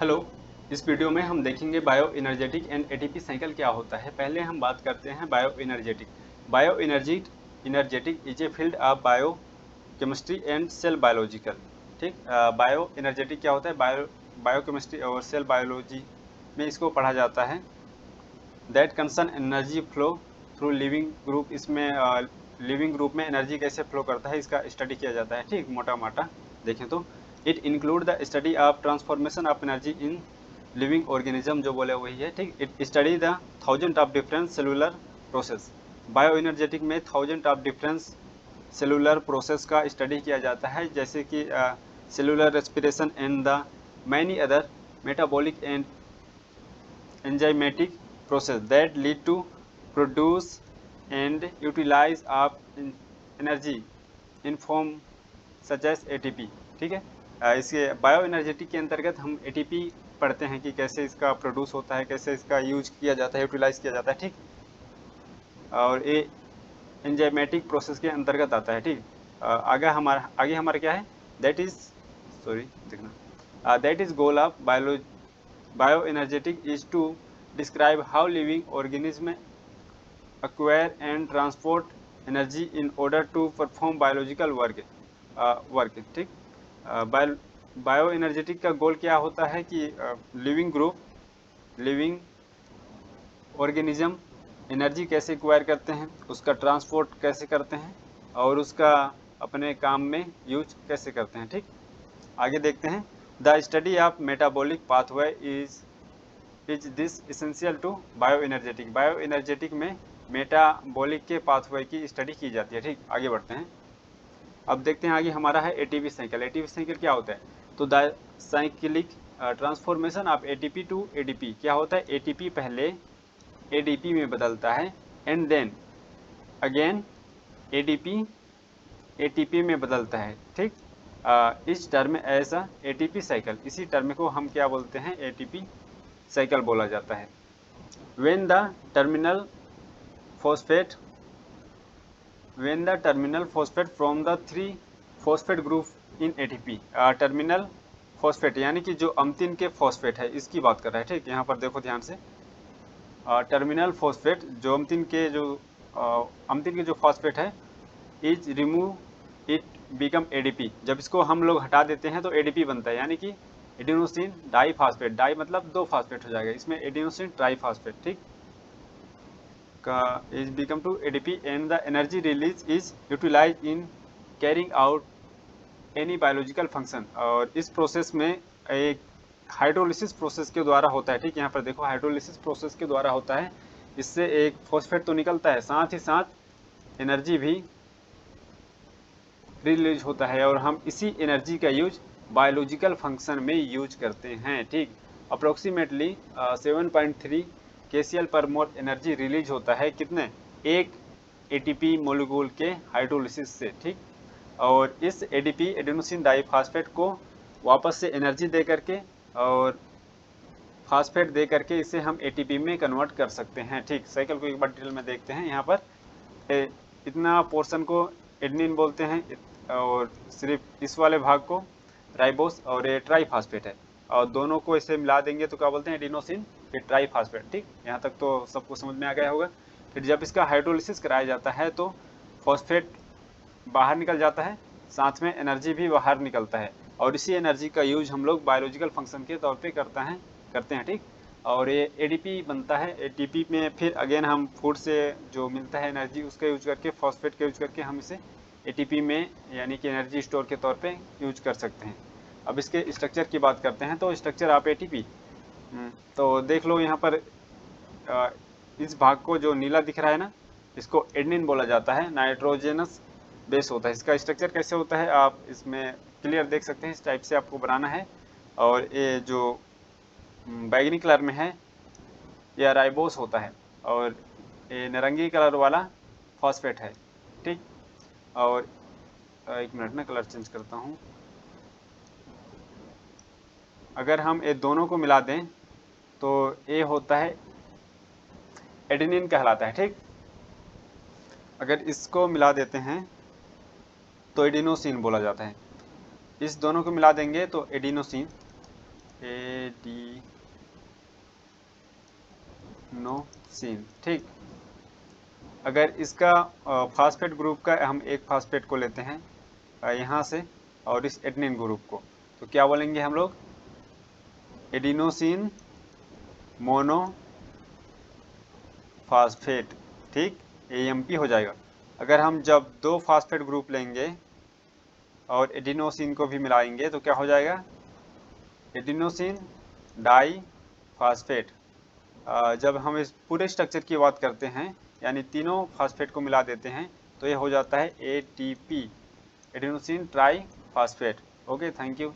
Hello. इस video में हम देखेंगे bioenergetic and ATP cycle क्या होता है। पहले हम बात करते हैं bioenergetic. Bioenergetic is a field of biochemistry and cell biological. ठीक, बायो एनर्जेटिक क्या होता है? बायोकेमिस्ट्री और सेल बायोलॉजी में इसको पढ़ा जाता है। That concern energy flow through leaving group. इसमें लिविंग ग्रुप में एनर्जी कैसे फ्लो करता है इसका स्टडी किया जाता है। ठीक, मोटा मोटा देखें तो it include the study of transformation of energy in living organism, जो बोले वही है। ठीक, it study the thousand of different cellular process. Bioenergetic में thousand of different cellular process का स्टडी किया जाता है, जैसे कि cellular respiration and the many other metabolic and enzymatic process that lead to produce and utilize of energy in form such as ATP। ठीक है, इसके बायो एनर्जेटिक के अंतर्गत हम ATP पढ़ते हैं कि कैसे इसका प्रोड्यूस होता है, कैसे इसका यूज किया जाता है, यूटिलाइज किया जाता है। ठीक, और ये एंजाइमेटिक प्रोसेस के अंतर्गत आता है। ठीक, आगे हमारा क्या है? That is that is goal of bioenergetic is to describe how living organisms acquire and transport energy in order to perform biological work। ठीक, बायो एनर्जेटिक का गोल क्या होता है कि लिविंग ऑर्गेनिज्म एनर्जी कैसे एक्वायर करते हैं, उसका ट्रांसपोर्ट कैसे करते हैं और उसका अपने काम में यूज कैसे करते हैं। ठीक, आगे देखते हैं। The study of metabolic pathway is this essential to bioenergetic में मेटाबॉलिक के पाथवे की स्टडी की जाती है। ठीक, आगे बढ़ते हैं। अब देखते हैं आगे हमारा है एटीपी साइकिल। एटीपी साइकिल क्या होता है? तो the cyclic transformation of ATP to ADP. क्या होता है? एटीपी पहले एडीपी में बदलता है एंड देन अगेन एटीपी में बदलता है। ठीक, इस टर्म ऐसा एटीपी साइकिल, इसी टर्म को हम क्या बोलते हैं? एटीपी साइकिल बोला जाता है। when the terminal phosphate from the 3 phosphate group in ATP। Terminal phosphate यानी कि जो अम्तिन के फॉस्फेट है इसकी बात कर रहा है। ठीक, यहाँ पर देखो ध्यान से। टर्मिनल फॉस्फेट जो अम्तिन के जो फॉस्फेट है is remove it become ADP. जब इसको हम लोग हटा देते हैं तो एडीपी बनता है, यानी कि एडिनोसिन डाइफॉस्फेट। डाई मतलब 2 फास्फेट हो जाएगा, इसमें एडिनोसिन ट्राइफॉस्फेट। ठीक, का is become to ADP and the energy release is utilize in carrying out any biological function. और इस प्रोसेस में एक हाइड्रोलिसिस प्रोसेस के द्वारा होता है। ठीक, यहाँ पर देखो हाइड्रोलिसिस प्रोसेस के द्वारा होता है। इससे एक फॉस्फेट तो निकलता है, साथ ही साथ एनर्जी भी रिलीज होता है और हम इसी एनर्जी का यूज बायोलॉजिकल फंक्शन में यूज करते हैं। ठीक, अप्रोक्सीमेटली 7.3 केसीएल पर मोल एनर्जी रिलीज होता है कितने? एक एटीपी मोलिक्यूल के हाइड्रोलिसिस से। ठीक, और इस एडीपी एडेनोसिन डाइफॉस्फेट को वापस से एनर्जी दे करके और फास्फेट दे करके इसे हम एटीपी में कन्वर्ट कर सकते हैं। ठीक, साइकिल को एक बार डिटेल में देखते हैं। यहाँ पर इतना पोर्शन को एडनिन बोलते हैं और सिर्फ इस वाले भाग को राइबोस, और ये ट्राइफॉस्फेट है, और दोनों को इसे मिला देंगे तो क्या बोलते हैं? एडिनोसिन फिर ट्राइफॉस्फेट। ठीक, यहाँ तक तो सबको समझ में आ गया होगा। फिर जब इसका हाइड्रोलिसिस कराया जाता है तो फॉस्फेट बाहर निकल जाता है, साथ में एनर्जी भी बाहर निकलता है, और इसी एनर्जी का यूज हम लोग बायोलॉजिकल फंक्शन के तौर पे करते हैं। ठीक, और ये एडीपी बनता है। एटीपी में फिर अगेन हम फूड से जो मिलता है एनर्जी उसका यूज करके, फॉस्फेट का यूज करके हम इसे एटीपी में यानी कि एनर्जी स्टोर के तौर पे यूज कर सकते हैं। अब इसके स्ट्रक्चर की बात करते हैं। तो स्ट्रक्चर ऑफ एटीपी तो देख लो यहाँ पर इस भाग को जो नीला दिख रहा है ना, इसको एडनिन बोला जाता है। नाइट्रोजनस बेस होता है। इसका स्ट्रक्चर कैसे होता है आप इसमें क्लियर देख सकते हैं। इस टाइप से आपको बनाना है। और ये जो बैगनी कलर में है यह राइबोस होता है, और ये नारंगी कलर वाला फॉस्फेट है। ठीक, और एक मिनट में कलर चेंज करता हूँ। अगर हम ये दोनों को मिला दें तो ये होता है एडेनिन कहलाता है। ठीक, अगर इसको मिला देते हैं तो एडिनोसिन बोला जाता है। इस दोनों को मिला देंगे तो एडिनोसिन, एडिनोसिन, ठीक। अगर इसका फास्फेट ग्रुप का हम एक फास्फेट को लेते हैं यहाँ से और इस एडेनिन ग्रुप को, तो क्या बोलेंगे हम लोग? एडिनोसिन मोनो फास्फेट, ठीक, AMP हो जाएगा। अगर हम जब दो फास्फेट ग्रुप लेंगे और एडिनोसिन को भी मिलाएंगे तो क्या हो जाएगा? Adenosine diphosphate. जब हम इस पूरे स्ट्रक्चर की बात करते हैं यानी तीनों फास्फेट को मिला देते हैं तो ये हो जाता है ATP, adenosine try phosphate. Okay, thank you.